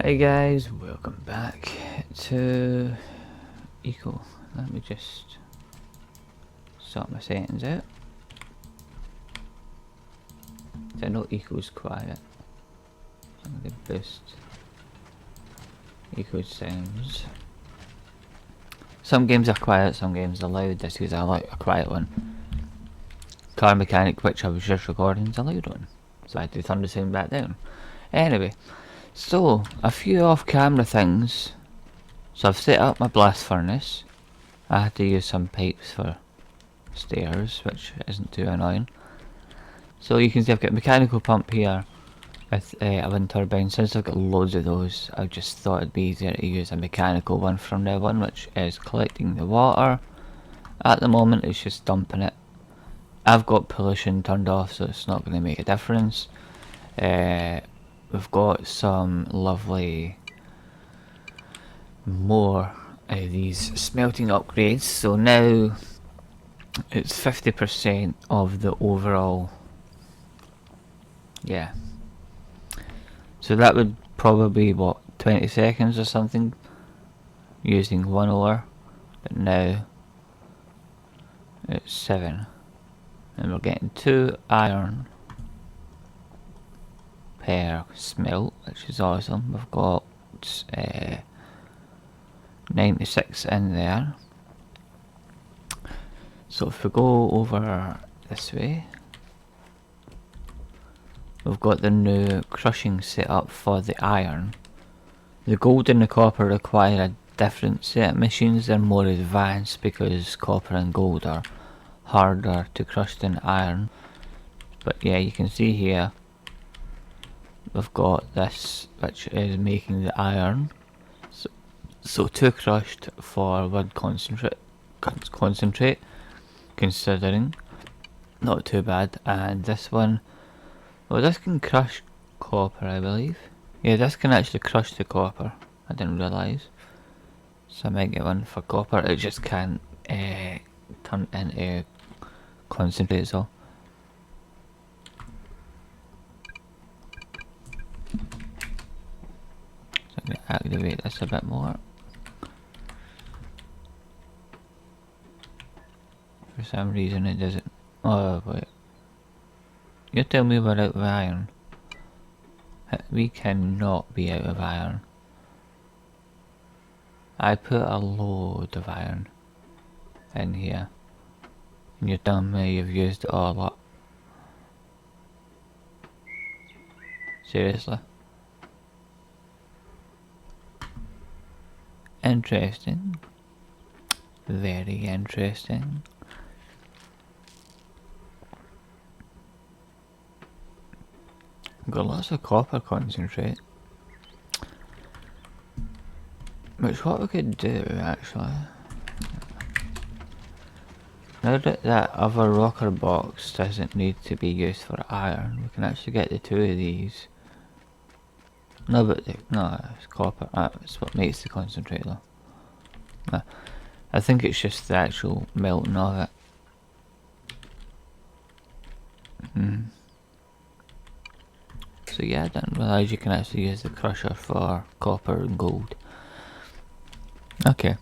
Hi guys, welcome back to Eco. Let me just sort my settings out. I know Eco's quiet. I'm going to boost Eco sounds. Some games are quiet, some games are loud. This is I like a quiet one. Car Mechanic, which I was just recording, is a loud one, so I had to turn the sound back down. Anyway, so a few off-camera things. So I've set up my blast furnace. I had to use some pipes for stairs, which isn't too annoying. So you can see I've got a mechanical pump here with a wind turbine. Since I've got loads of those, I just thought it'd be easier to use a mechanical one from now on, which is collecting the water. At the moment it's just dumping it. I've got pollution turned off, so it's not going to make a difference. We've got some lovely more of these smelting upgrades, so now it's 50% of the overall. Yeah, so that would probably be what, 20 seconds or something using one ore, but now it's 7, and we're getting 2 iron per smelt, which is awesome. We've got 96 in there. So if we go over this way, we've got the new crushing setup for the iron. The gold and the copper require a different set of machines. They're more advanced because copper and gold are harder to crush than iron. But yeah, you can see here we've got this, which is making the iron. So 2 crushed for 1 concentrate, considering not too bad. And this one, well, this can crush copper, I believe. Yeah, this can actually crush the copper. I didn't realise. So I might get one for copper. It just can't turn into concentrate, so. So I'm going to activate this a bit more. For some reason it doesn't. Oh wait. You tell me we're out of iron. We cannot be out of iron. I put a load of iron in here, and you're telling me you've used it all up. Seriously? Interesting. Very interesting. Got lots of copper concentrate. Which what we could do actually. Now that that other rocker box doesn't need to be used for iron, we can actually get the 2 of these. No, but no, it's copper. That's what makes the concentrate though. I think it's just the actual melting of it. So yeah, I didn't realise you can actually use the crusher for copper and gold. Okay.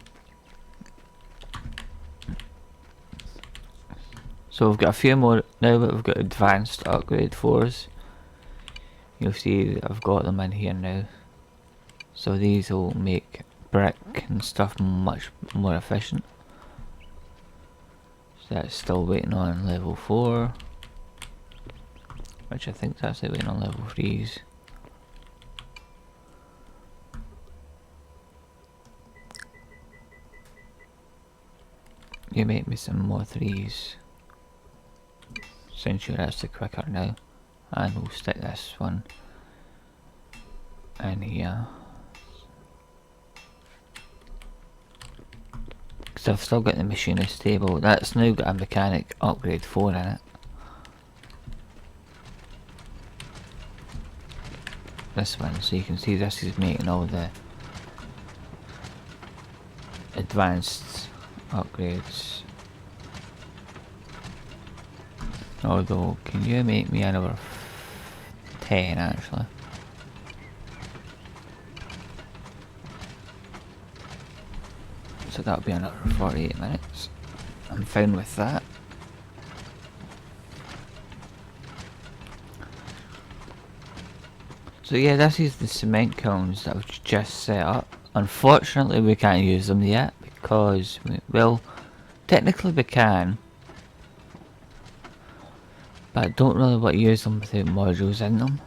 So we've got a few more now, but we've got advanced upgrade 4s. You'll see that I've got them in here now. So these will make brick and stuff much more efficient. So that's still waiting on level 4. Which I think is actually waiting on level 3s. You make me some more 3s. Since you're actually quicker now. And we'll stick this one in here. Because I've still got the machinist stable. That's now got a mechanic upgrade 4 in it. This one, so you can see this is making all the advanced upgrades. Although, can you make me another 10 actually? So that'll be another 48 minutes. I'm fine with that. So yeah, this is the cement kilns that I've just set up. Unfortunately we can't use them yet because, well, technically we can, but I don't really want to use them without modules in them.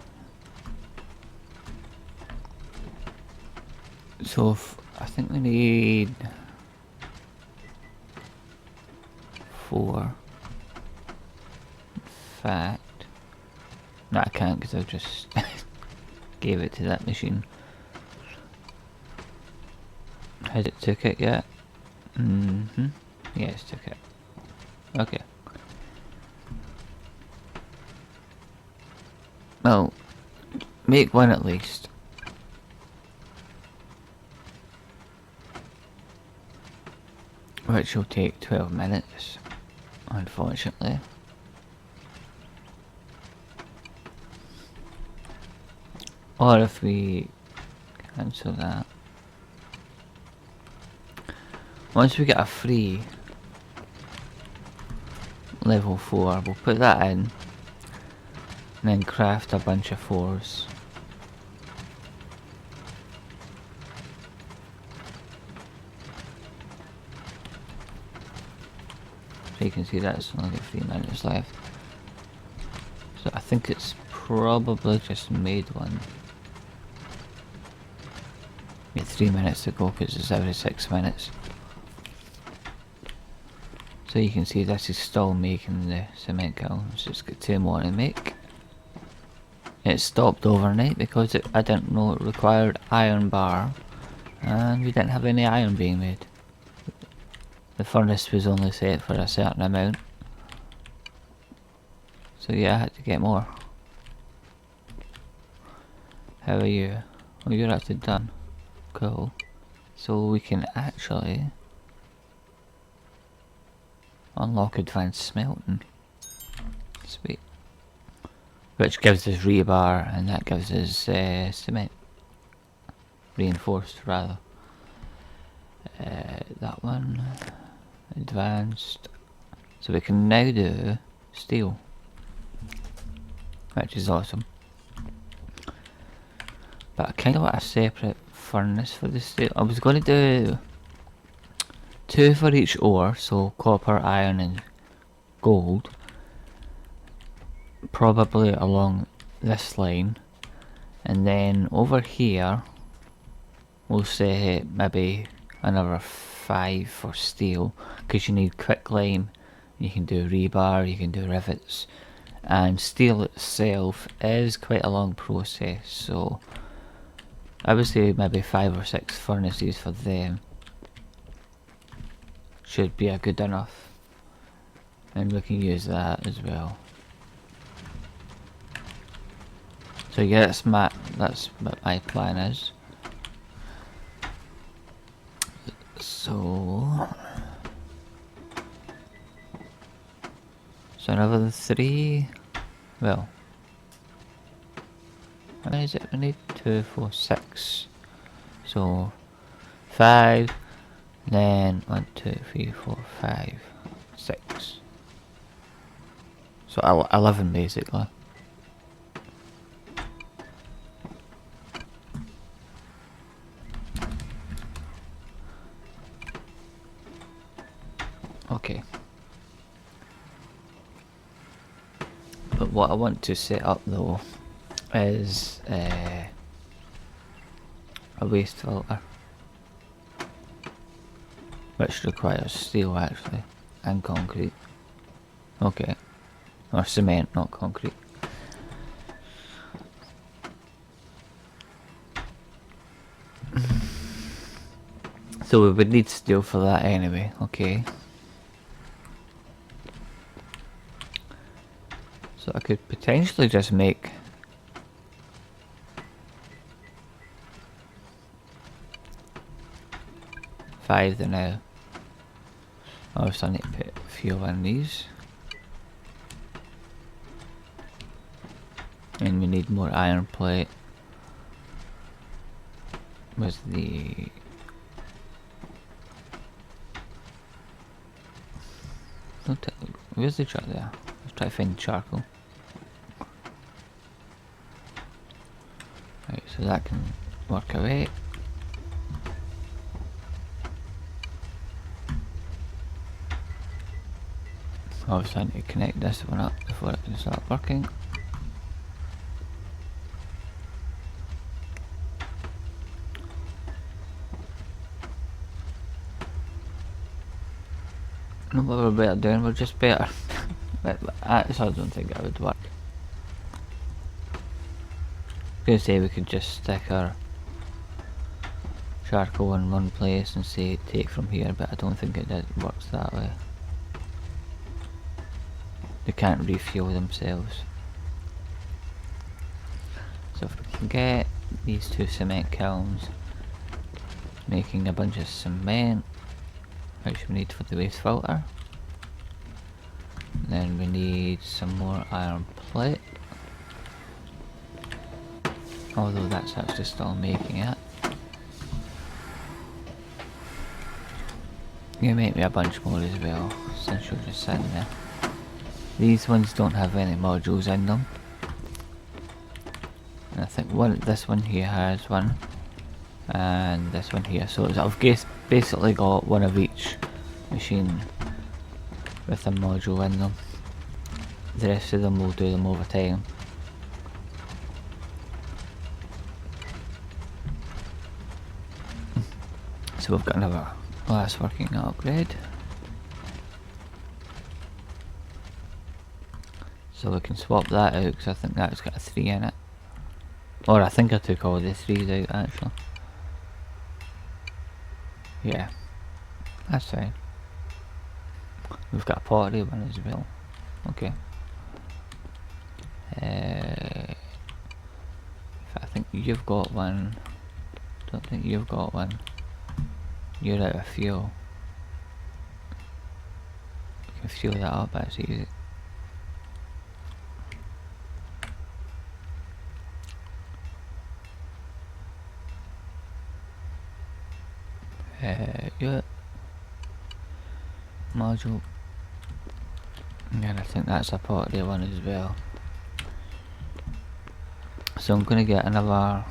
So I think we need 4. In fact, no, I can't because I just gave it to that machine. Has it took it yet? Yes, took it. Okay. Well, make one at least. Which will take 12 minutes, unfortunately. Or if we cancel that. Once we get a free level 4, we'll put that in. And then craft a bunch of 4s. So you can see that's only got 3 minutes left. So I think it's probably just made one. We have 3 minutes to go because it's every 6 minutes. So you can see this is still making the cement kilns. It's got 2 more to make. It stopped overnight because I didn't know it required iron bar, and we didn't have any iron being made. The furnace was only set for a certain amount. So yeah, I had to get more. How are you? Oh, you're actually done. Cool. So we can actually unlock advanced smelting. Sweet. Which gives us rebar, and that gives us cement. Reinforced, rather. That one. Advanced. So we can now do steel. Which is awesome. But I kind of want a separate furnace for the steel. I was going to do 2 for each ore, so copper, iron and gold. Probably along this line. And then over here, we'll say maybe another 5 for steel. Because you need quicklime, you can do rebar, you can do rivets. And steel itself is quite a long process, so I would say maybe 5 or 6 furnaces for them should be a good enough, and we can use that as well. So yeah, that's what my plan is. So another 3. Well, how many is it? We need 2, 4, 6. So 5. Then 1, 2, 3, 4, 5, 6. So 11 basically. Okay. But what I want to set up though is a waste filter, which requires steel actually, and concrete. Okay. Or cement, not concrete. So we would need steel for that anyway, okay. So I could potentially just make 5 there now. Obviously I need to put fuel in these. And we need more iron plate. Where's the Where's the truck there? Let's try to find charcoal. Right, so that can work away. Obviously I need to connect this one up before it can start working. Not what we're better doing, we're just better. but actually I don't think that would work. I was going to say we could just stick our charcoal in one place and say take from here, but I don't think it works that way. They can't refuel themselves. So if we can get these 2 cement kilns making a bunch of cement, which we need for the waste filter, and then we need some more iron plate, although that's actually still making it. You make me a bunch more as well, since you're just sitting there. These ones don't have any modules in them. And I think this one here has one, and this one here. So I've basically got one of each machine with a module in them. The rest of them will do them over time. So we've got another glass working upgrade. So we can swap that out because I think that's got a 3 in it. Or I think I took all the 3s out actually. Yeah, that's fine. We've got a pottery one as well. Okay. I think you've got one. Don't think you've got one. You're out of fuel. You can fuel that up, that's easy. Yeah. Module. And I think that's a pottery one as well. So I'm gonna get another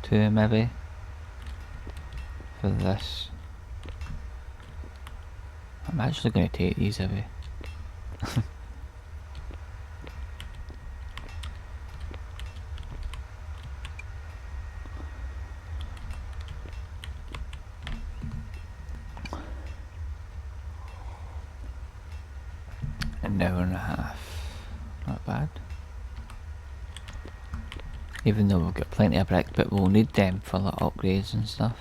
2 maybe for this. I'm actually gonna take these away. An hour and a half. Not bad. Even though we've got plenty of brick, but we'll need them for the upgrades and stuff.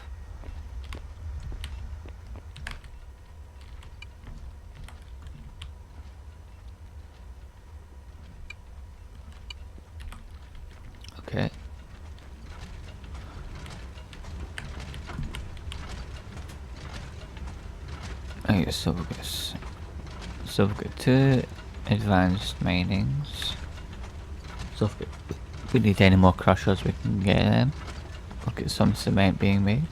Okay. Right, so we've got 2 advanced minings. So if we need any more crushers, we can get them. Look at some cement being made.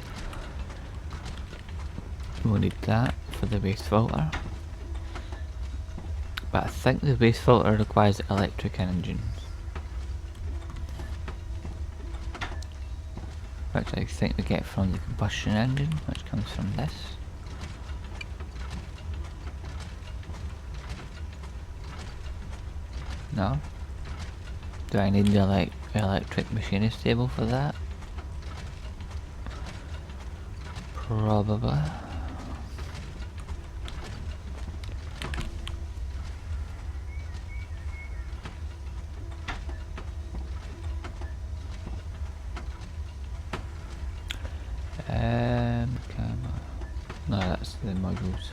We'll need that for the waste filter. But I think the waste filter requires electric engine, which I think we get from the combustion engine, which comes from this. No? Do I need the electric machinist table for that? Probably. No, that's the modules.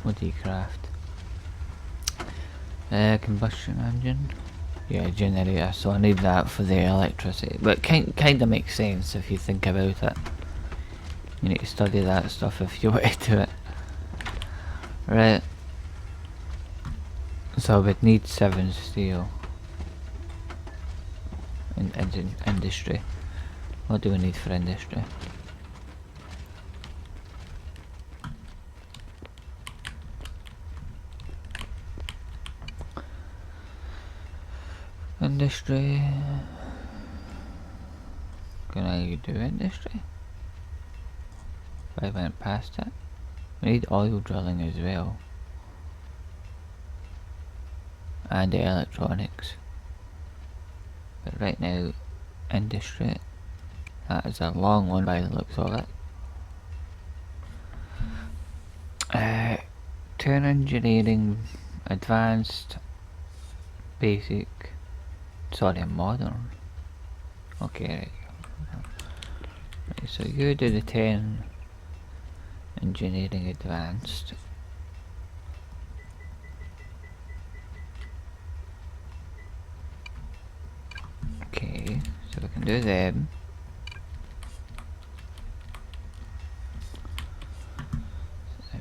What do you craft? Combustion engine. Yeah, generator. So I need that for the electricity. But kinda makes sense if you think about it. You need to study that stuff if you want to do it. Right. So we'd need 7 steel. In industry. What do we need for industry? Industry. Can I do industry? If I went past it. We need oil drilling as well. And electronics. But right now, industry. That is a long one by the looks of it. Turn engineering, advanced, basic, sorry, modern. Okay, right, so you do the 10 engineering advanced. Okay, so we can do them.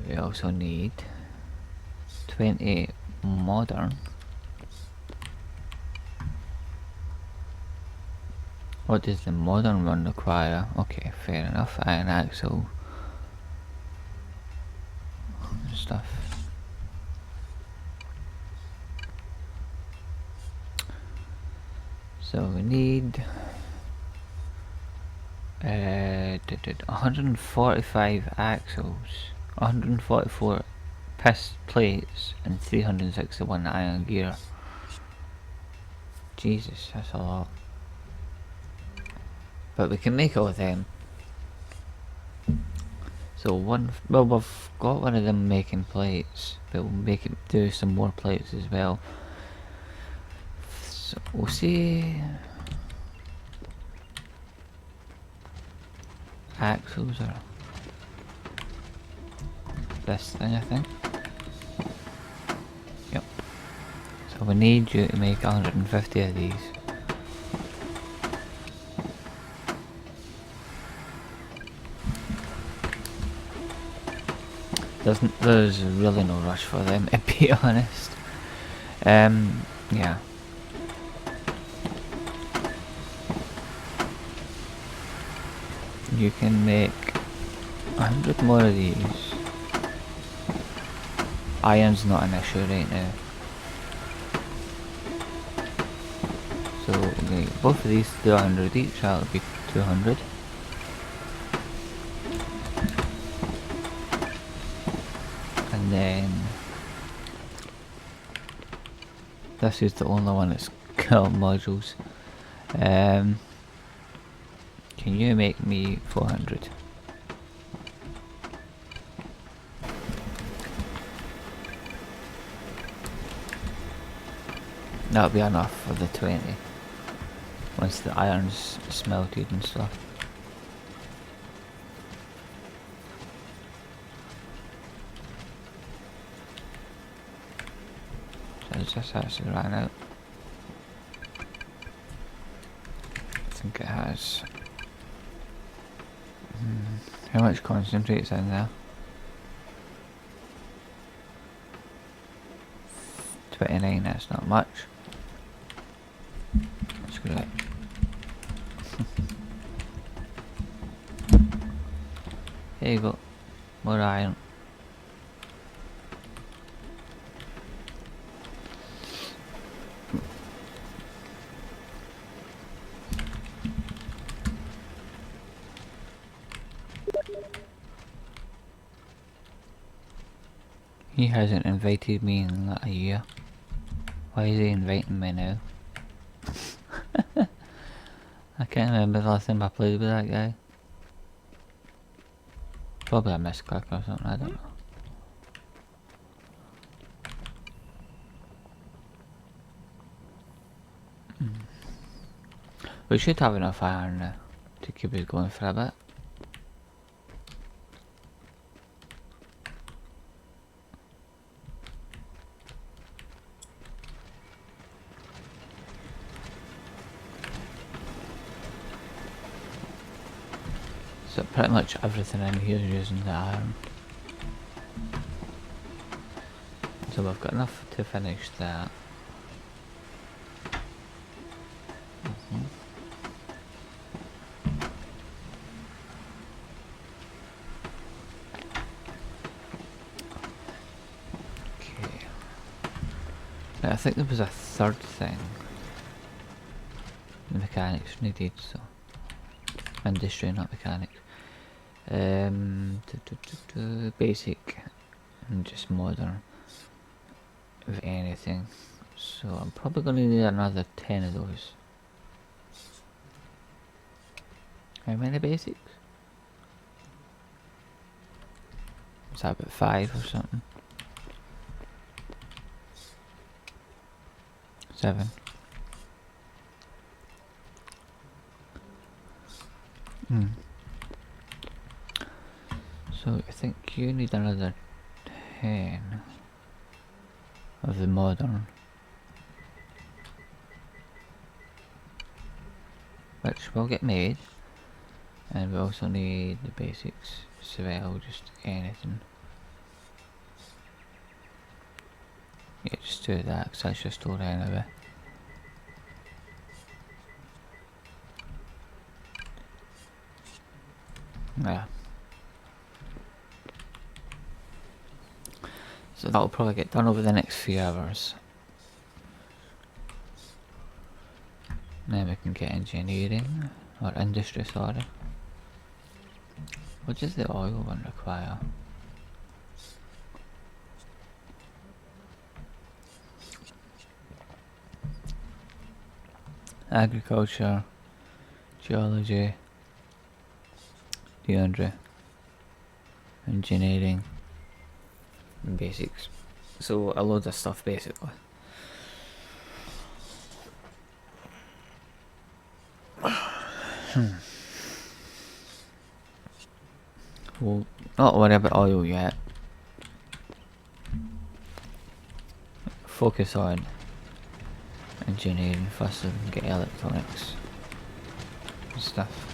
We also need 20 modern. What does the modern one require? Okay, fair enough. Iron axle stuff. So we need 145 axles, 144 plates, and 361 iron gear. Jesus, that's a lot. But we can make all of them. So well, we've got one of them making plates, but we'll make it do some more plates as well. So we'll see. Axles are this thing, I think. Yep. So we need you to make 150 of these. There's really no rush for them, to be honest. Yeah. You can make 100 more of these. Iron's not an issue right now. So okay, both of these do 100 each, that'll be 200. And then this is the only one that's got modules. Can you make me 400? That'll be enough for the 20 once the iron's smelted and stuff. So it's just actually ran out. I think it has. How much concentrate's in there? 29, that's not much. Screw it. There you go. More iron. He hasn't invited me in like a year. Why is he inviting me now? I can't remember the last time I played with that guy. Probably a misclick or something, I don't know. We should have enough iron now to keep us going for a bit. So pretty much everything in here is using the iron. So we've got enough to finish that. Okay. Now, I think there was a third thing. the mechanics needed, so industry, not mechanics. Basic and just modern, if anything. So I'm probably going to need another 10 of those. How many basics? Is that about 5 or something? 7. So I think you need another 10 of the modern, which will get made, and we also need the basics as well, just anything. Yeah, just do that, because that's your story anyway. Yeah. So that'll probably get done over the next few hours. Then we can get engineering, or industry, sorry. What does the oil one require? Agriculture, geology, geometry, engineering, and basics. So a load of stuff basically. We'll not worry about oil yet. Focus on engineering first and get electronics and stuff.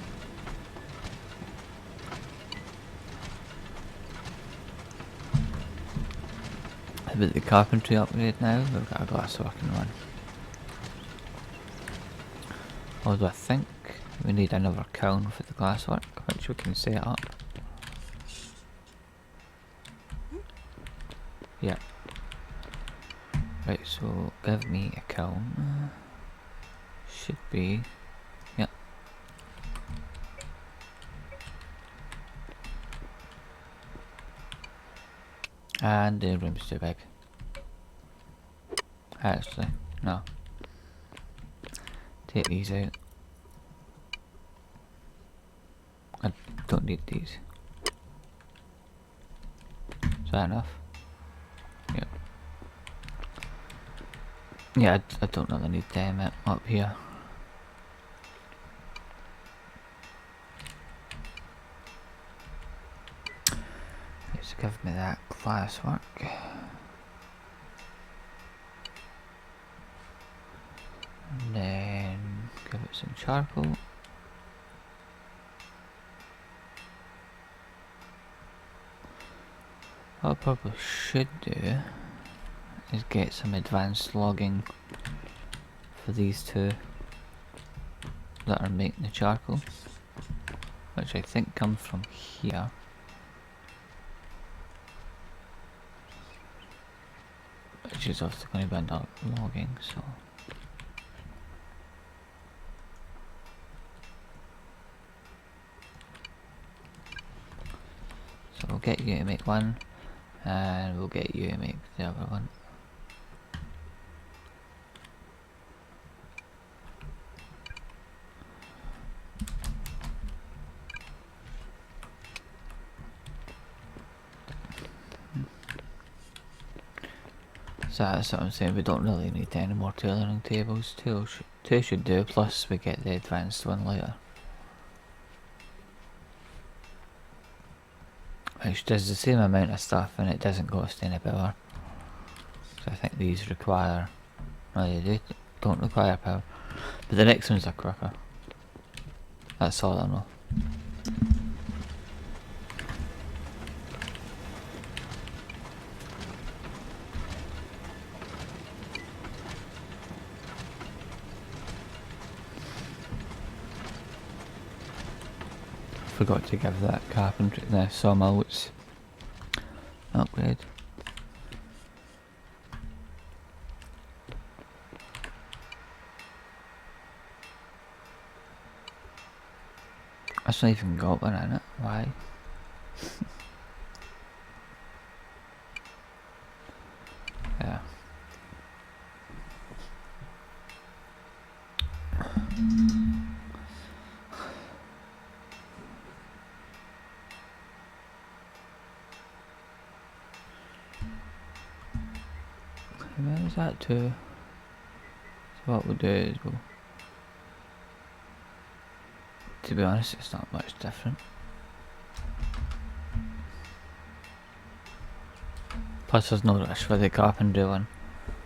How about the carpentry upgrade now? We've got a glassworking one. Although I think we need another kiln for the glasswork, which we can set up. Yeah. Right, so give me a kiln. Should be. Yeah. And the room's too big. Actually, no. Take these out. I don't need these. Is that enough? Yeah. Yeah, I don't really need them up here. Let's give me that glasswork. And then give it some charcoal. What I probably should do is get some advanced logging for these two that are making the charcoal, which I think comes from here. Which is obviously going to be under logging, so. So we'll get you to make one, and we'll get you to make the other one. So that's what I'm saying, we don't really need any more tailoring tables. Two should do, plus we get the advanced one later. Which does the same amount of stuff and it doesn't cost any power. So I think these require, no they don't require power. But the next ones are quicker. That's all I know. Forgot to give that carpentry, the sawmill its upgrade. That's not even got one in it. Why? Yeah. Where is that to? So what we'll do is we'll... To be honest, it's not much different. Plus there's no rush for the carpentry one.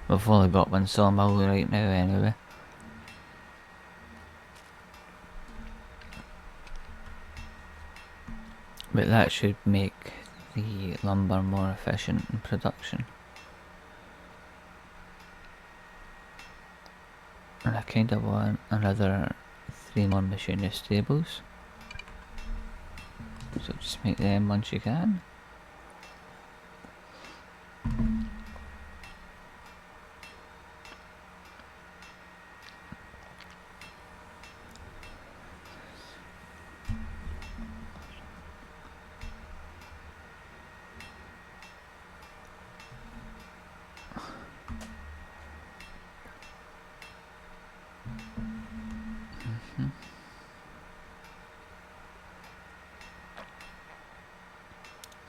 We've only got one sawmill right now anyway. But that should make the lumber more efficient in production. And I kinda want another 3 more machinist tables. So just make them once you can.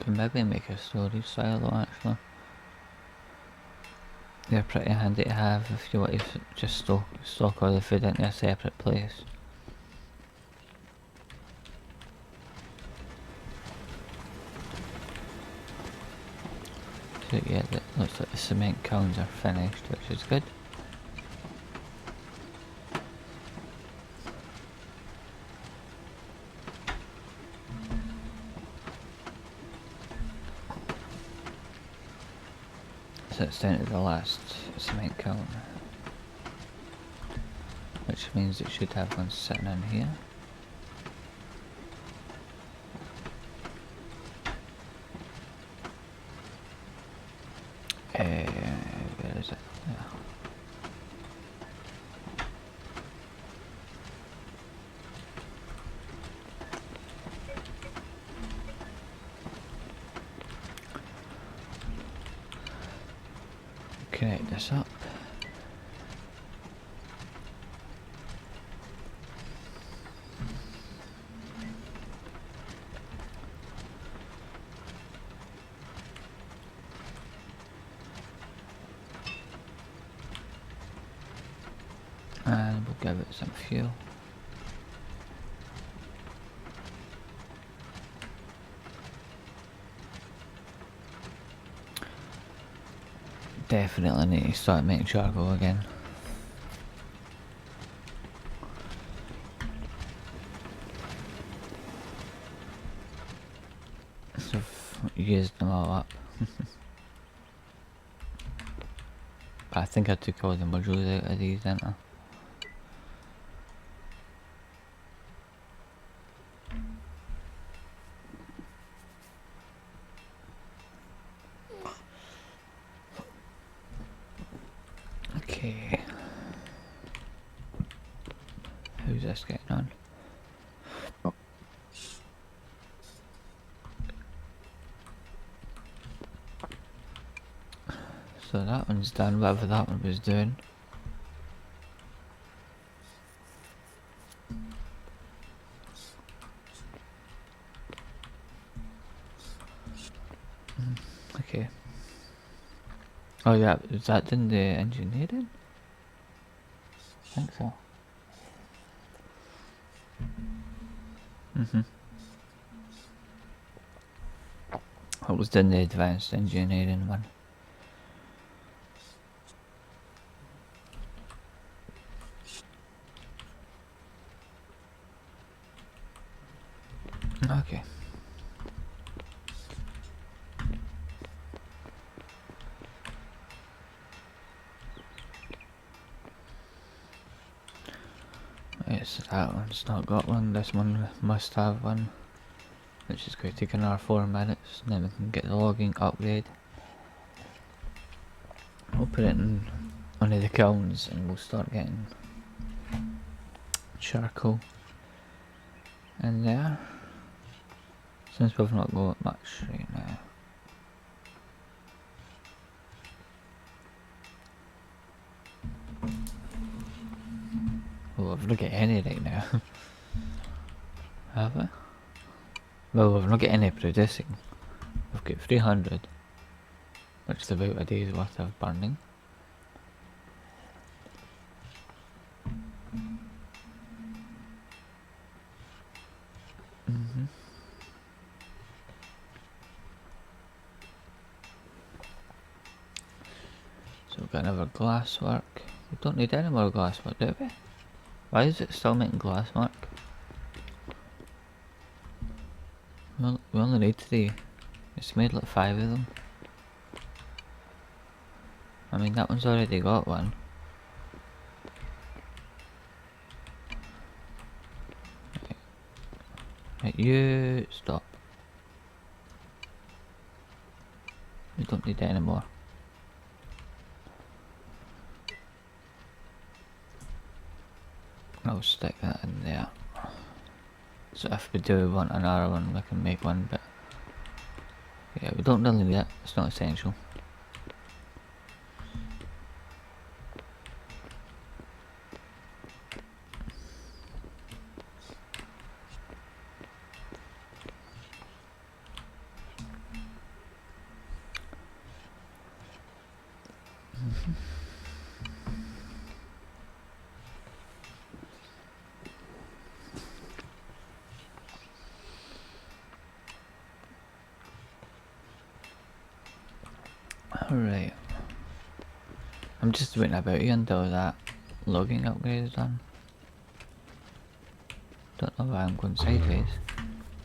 Can maybe make a storage silo actually. They're pretty handy to have if you want to just stock all the food into a separate place. So yeah, it looks like the cement kilns are finished, which is good. So it's down to the last cement kiln, which means it should have one sitting in here. Where is it? Yeah. Connect this up. And we'll give it some fuel. Definitely need to start making charcoal again. So I've used them all up. But I think I took all the modules out of these, didn't I? Okay. Who's this getting on? Oh. So that one's done, whatever that one was doing. Okay. Oh yeah, is that in the engineering? I think so. It was in the advanced engineering one. Okay. Yes, that one's not got one. This one must have one. Which is going to take another 4 minutes, and then we can get the logging upgrade. We'll put it in one of the kilns and we'll start getting charcoal. in there. Since we've not got much right now. Well, we've not got any right now. Have we? Well, we've not got any producing. We've got 300, which is about a day's worth of burning. So we've got another glasswork. We don't need any more glasswork, do we? Why is it still making glasswork? Well, we only need 3. It's made like 5 of them. I mean, that one's already got one. Right, you stop. We don't need any more. I'll stick that in there. So if we do want another one, we can make one, but yeah, we don't really need it. It's not essential. Alright. I'm just waiting about you until that logging upgrade is done. Don't know why I'm going sideways.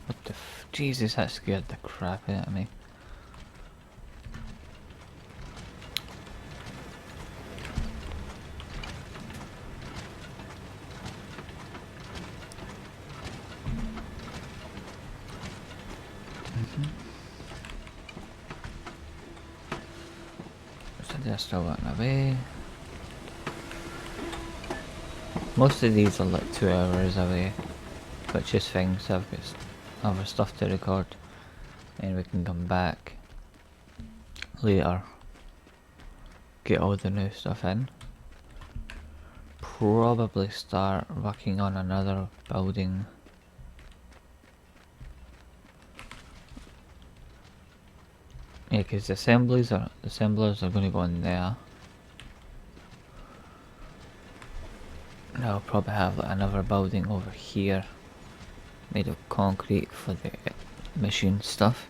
What the Jesus, that scared the crap out of me. They're still working away. Most of these are like 2 hours away, which is fine, so I've got other stuff to record and we can come back later, get all the new stuff in, probably start working on another building. Yeah, because the assemblers are going to go in there. And I'll probably have like another building over here, made of concrete for the machine stuff.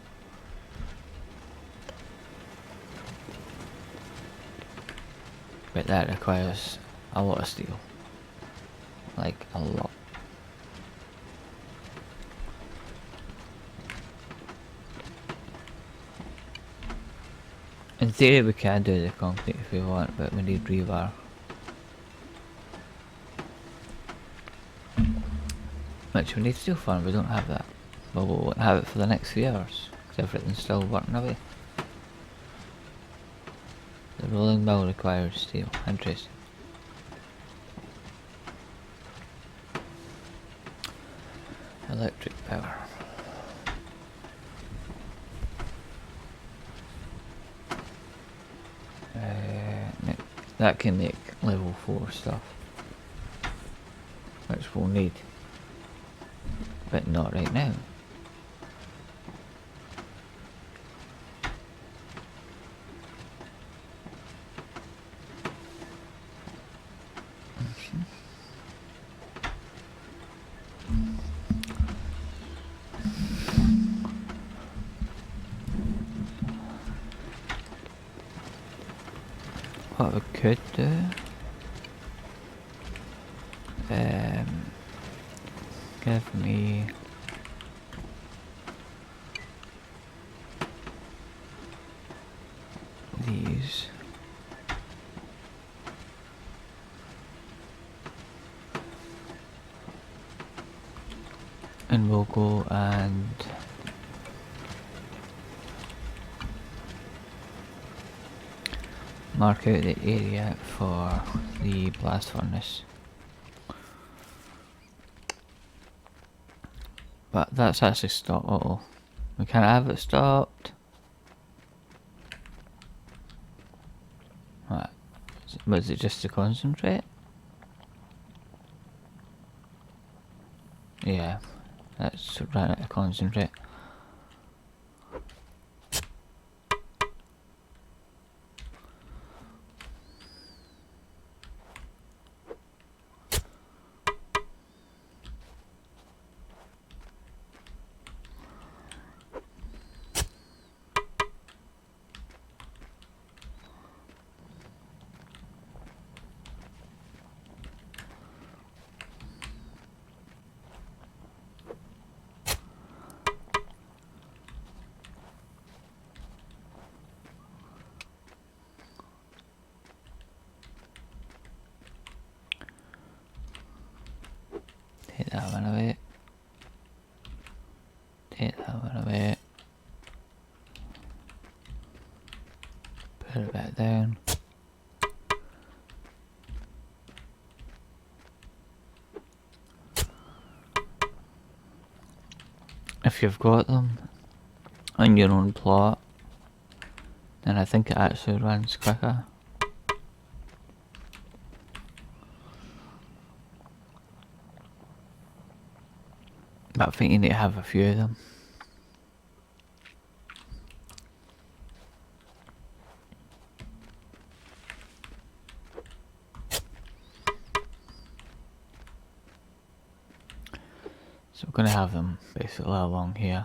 But that requires a lot of steel, like a lot. In theory we can do the concrete if we want, but we need rebar. Which we need steel for, and we don't have that. Well, we won't have it for the next few hours, because everything's still working away. The rolling mill requires steel. Interesting. Electric power. That can make level 4 stuff, which we'll need, but not right now. What we could do, give me these. And we'll go and mark out the area for the blast furnace. But that's actually stopped. Uh oh. We can't have it stopped. Right. Was it just to concentrate? Yeah. That's ran out of concentrate. Take that one away. Take that one away. Put it back down. If you've got them on your own plot, then I think it actually runs quicker. But I think you need to have a few of them. So we're going to have them basically along here.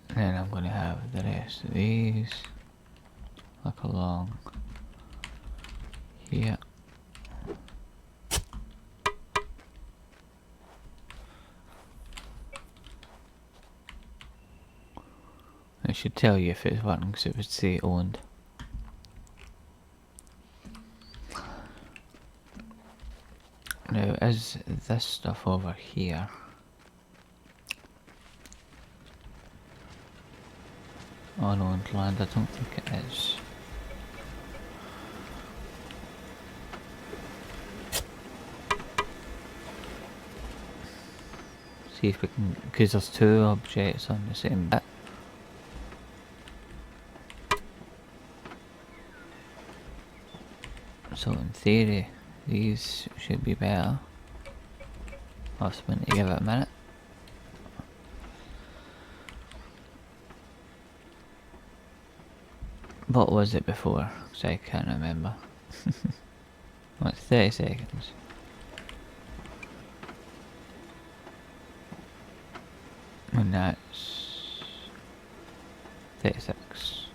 And then I'm going to have the rest of these like along here. It should tell you if it's working because it would say owned. Now, is this stuff over here? Unowned land? I don't think it is. See if we can, because there's two objects on the same bit. So in theory, these should be better. I'll spin to give it a minute. What was it before? Because I can't remember. What's 30 seconds? And that's 36.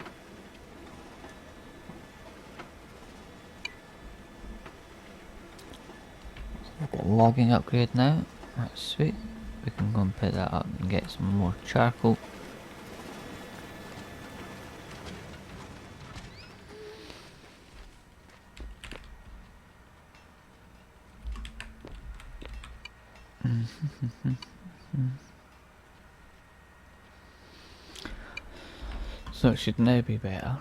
We've got a logging upgrade now. That's sweet. We can go and pick that up and get some more charcoal. So it should now be better.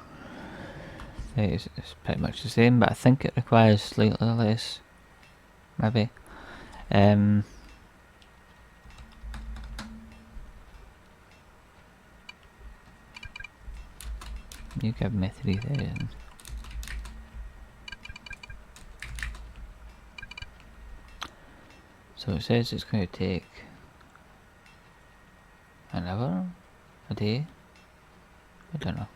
It's pretty much the same, but I think it requires slightly less. Maybe. You give me 3,000. So it says it's going to take an hour, a day. I don't know.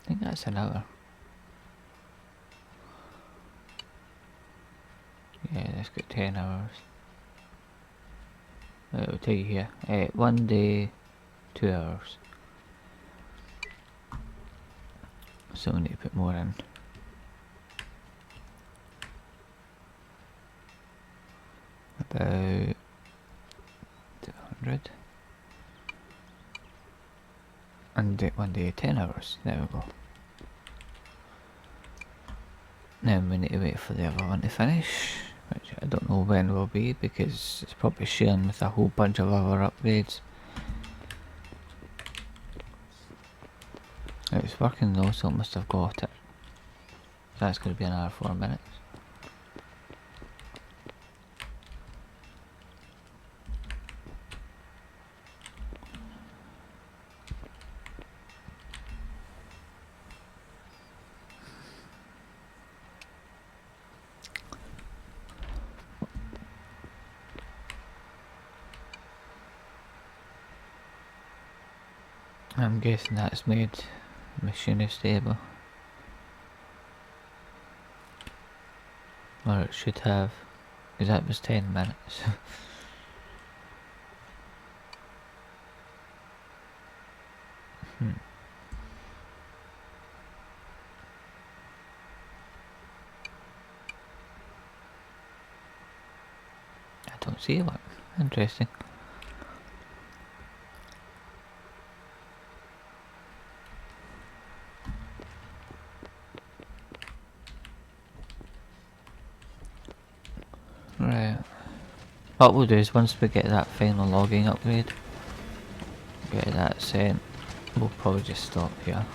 I think that's an hour. Yeah, let's get 10 hours. It'll tell you here. 1 day, 2 hours. So we need to put more in. About 200. And 1 day, 10 hours. There we go. Now we need to wait for the other one to finish, which I don't know when will be because it's probably sharing with a whole bunch of other upgrades. It's working though, so it must have got it. So that's going to be another 4 minutes. I'm guessing that's made the machine stable. Or it should have, because that was 10 minutes. I don't see one. Interesting. Right. What we'll do is once we get that final logging upgrade, get that sent, we'll probably just stop here.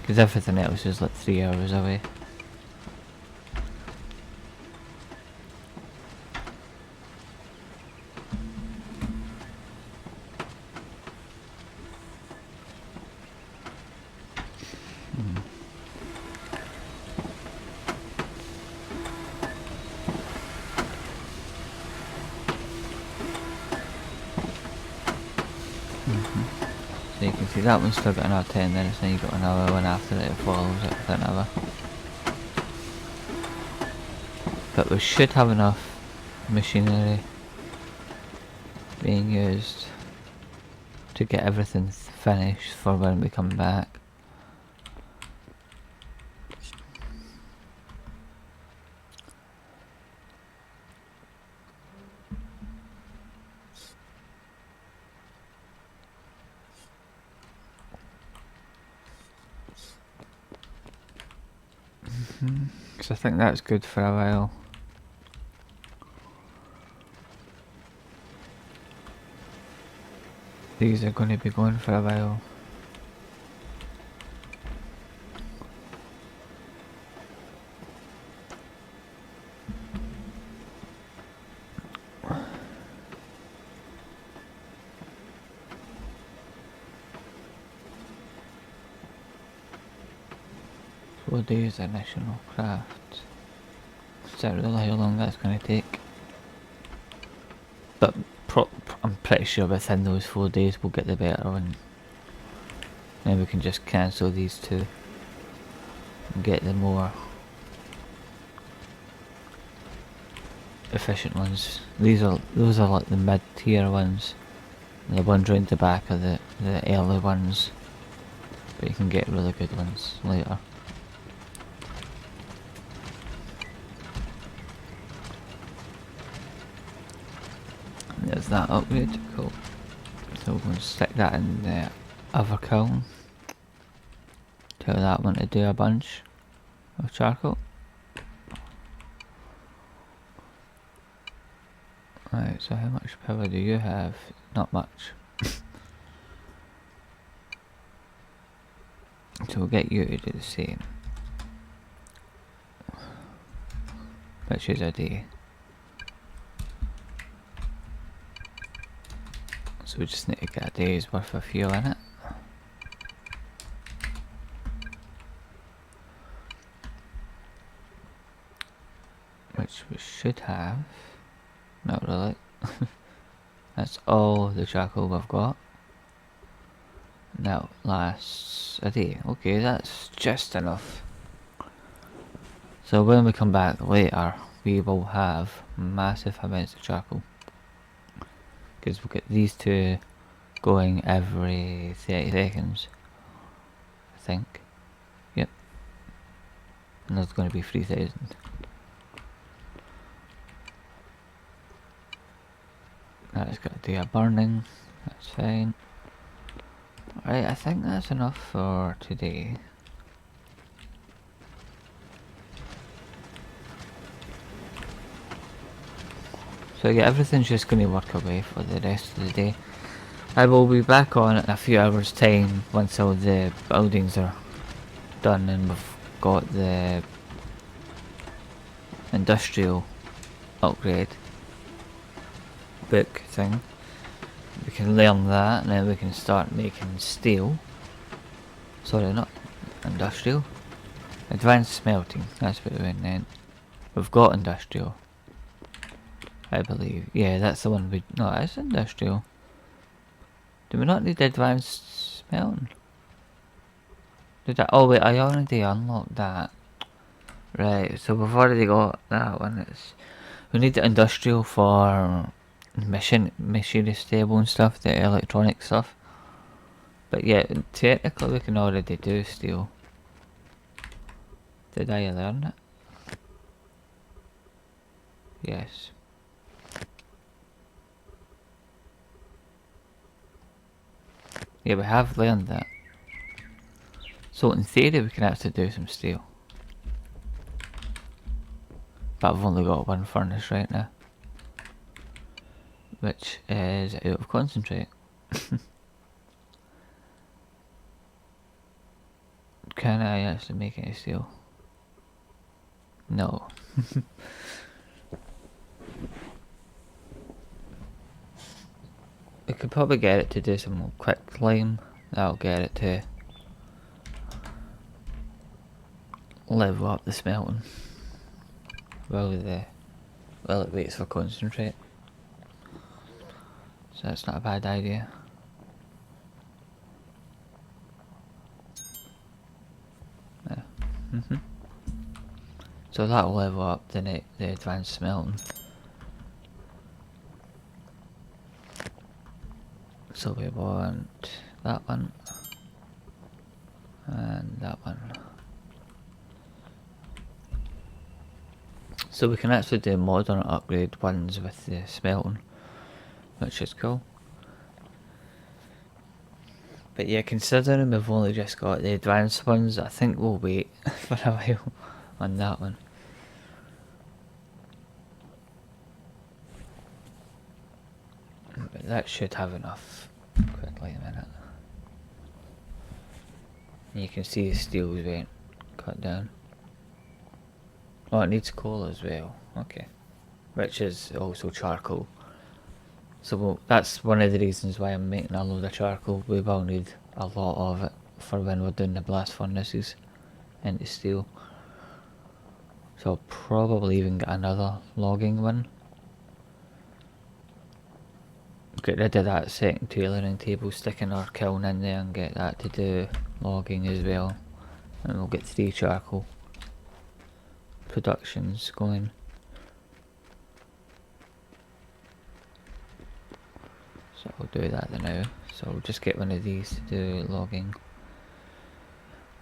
Because everything else is like 3 hours away. So you can see that one's still got another 10 minutes, then you've got another one after it follows it with another. But we should have enough machinery being used to get everything finished for when we come back. Because I think that's good for a while. These are going to be going for a while. Four days initial craft. Is that really how long that's going to take? But I'm pretty sure within those 4 days we'll get the better one. Then we can just cancel these two and get the more efficient ones. Those are like the mid-tier ones. The ones round the back are the early ones. But you can get really good ones later. There's that upgrade, cool. So we're going to stick that in the other kiln. Tell that one to do a bunch of charcoal. Right, so how much power do you have? Not much. So we'll get you to do the same. Which is a day. So we just need to get a day's worth of fuel in it. Which we should have. Not really. That's all the charcoal we've got. Now lasts a day. Okay, that's just enough. So when we come back later, we will have massive amounts of charcoal. Because we'll get these two going every 30 seconds. I think. Yep. And there's going to be 3,000. That's got to do a burning. That's fine. Right, I think that's enough for today. So yeah, everything's just going to work away for the rest of the day. I will be back on in a few hours time once all the buildings are done and we've got the industrial upgrade book thing. We can learn that and then we can start making steel. Sorry, not industrial. Advanced smelting, that's what we meant. We've got industrial, I believe. Yeah, that's the one we... No, it's industrial. Do we not need advanced smelting? Did I... Oh wait, I already unlocked that. Right, so we've already got that one. We need the industrial for machinery stable and stuff, the electronic stuff. But yeah, technically we can already do steel. Did I learn it? Yes. Yeah, we have learned that. So in theory we can actually do some steel. But I've only got one furnace right now. Which is out of concentrate. Can I actually make any steel? No. We could probably get it to do some quick climb. That'll get it to level up the smelting while it waits for concentrate. So that's not a bad idea. Yeah. So that'll level up the advanced smelting. So we want that one and that one. So we can actually do modern upgrade ones with the smelting, which is cool. But yeah, considering we've only just got the advanced ones, I think we'll wait for a while on that one. But that should have enough. Quickly a minute. And you can see the steel's being cut down. Oh, it needs coal as well. Okay. Which is also charcoal. So that's one of the reasons why I'm making a load of charcoal. We will need a lot of it for when we're doing the blast furnaces into steel. So I'll probably even get another logging one. Get rid of that second tailoring table, sticking our kiln in there and get that to do logging as well. And we'll get 3 charcoal productions going. So I'll do that now. So I'll just get one of these to do logging.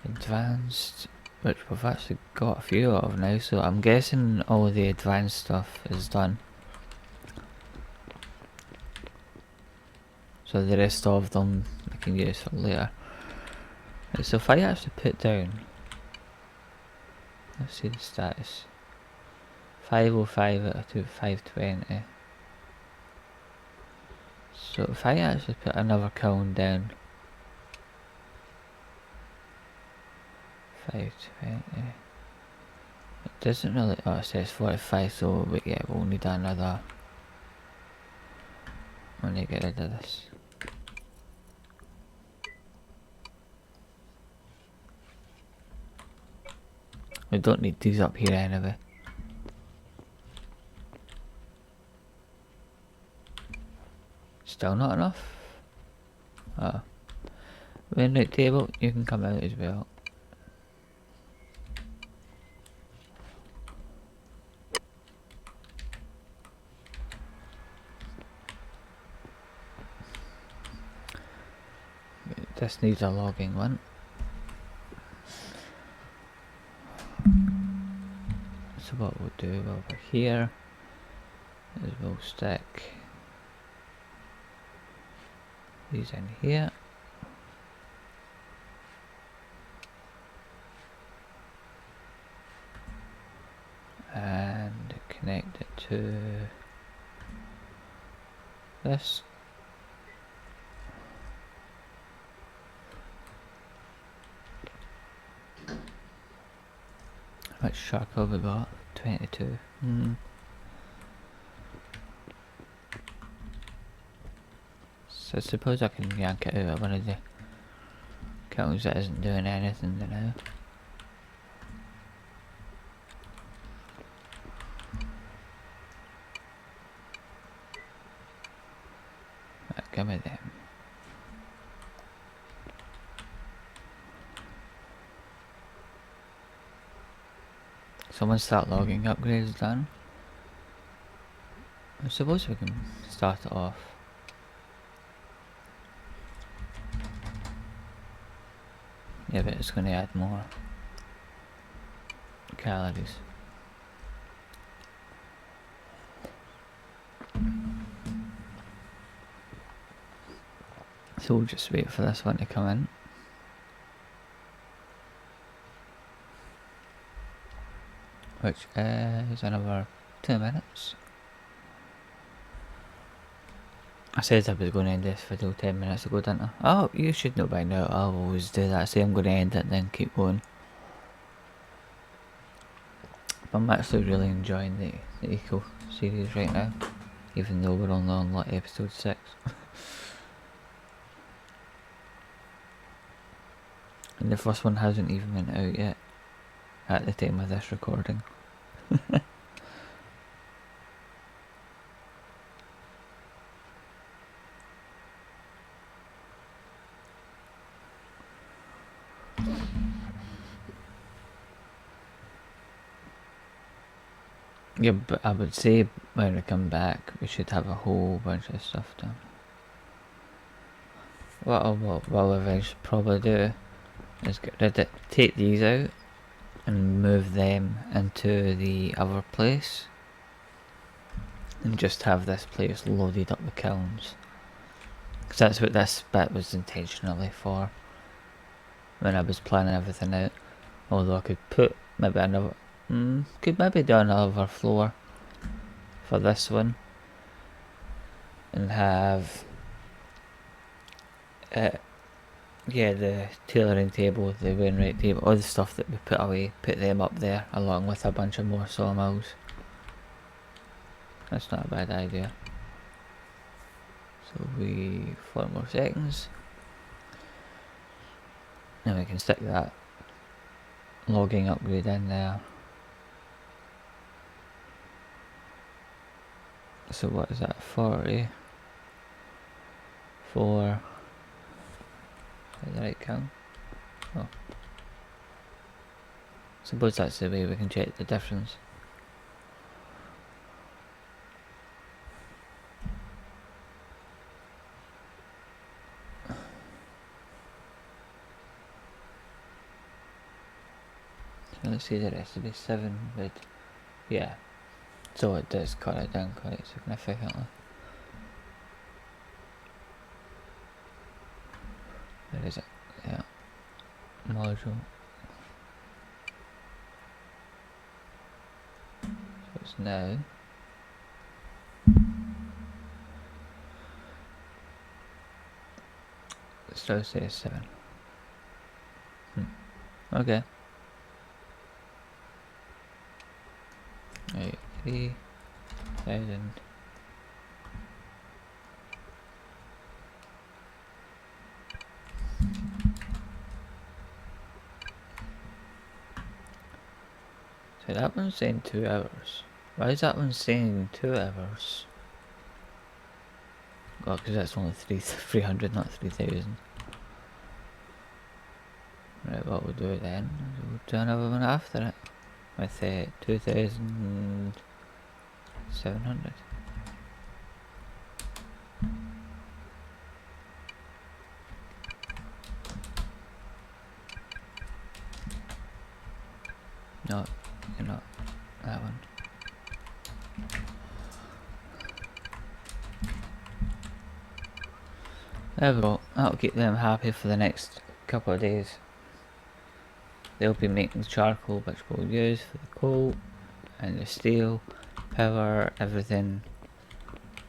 Advanced, which we've actually got a few of now, so I'm guessing all the advanced stuff is done. So the rest of them I can use for later. Right, so if I actually put down, let's see the status. 505 out of 520. So if I actually put another kiln down, 520. It doesn't really. Oh, it says 45. So yeah, we'll need another. We'll need to get rid of this. We don't need these up here anyway. Still not enough? Oh. Midnight table, you can come out as well. This needs a logging one. So what we'll do over here is we'll stick these in here. And connect it to this. much charcoal we got? 22. So I suppose I can yank it out of one of the kilns that isn't doing anything now. Right, give me them. Someone start logging upgrades done. I suppose we can start it off. Yeah, but it's going to add more calories. So we'll just wait for this one to come in. Which is another 2 minutes. I said I was going to end this video 10 minutes ago, didn't I? Oh, you should know by now. I'll always do that. Say I'm going to end it, then keep going. But I'm actually really enjoying the Eco series right now, even though we're only on like episode 6. And the first one hasn't even went out yet at the time of this recording. Yeah, but I would say when we come back we should have a whole bunch of stuff done. What I will eventually probably do is get rid of, take these out and move them into the other place and just have this place loaded up with kilns, because that's what this bit was intentionally for when I was planning everything out. Although I could put maybe another could maybe do another floor for this one and have yeah, the tailoring table, the wainwright table, all the stuff that we put away, put them up there along with a bunch of more sawmills. That's not a bad idea. So 4 more seconds. Then we can stick that logging upgrade in there. So what is that, 40? 4. Is that the right count? Oh. Suppose that's the way we can check the difference. So let's see, the rest of the 7 would, yeah. So it does cut it down quite significantly. Where is it? Yeah. Module. So it's now. It still says 7. Okay. 3,000. So that one's saying 2 hours. Why is that one saying 2 hours? Well, because that's only 300, not 3,000. Right, what we'll do then is we'll do another one after it with 2,700. No, you're not. That one. There we go. That'll keep them happy for the next couple of days. They'll be making charcoal, which we'll use for the coal and the steel, power, everything.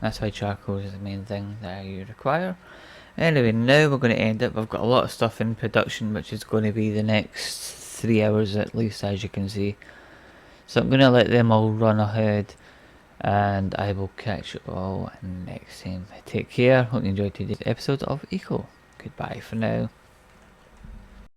That's why charcoal is the main thing that you require. Anyway, now we're going to end it. We've got a lot of stuff in production, which is going to be the next 3 hours at least, as you can see. So I'm going to let them all run ahead, and I will catch you all next time. Take care. Hope you enjoyed today's episode of Eco. Goodbye for now.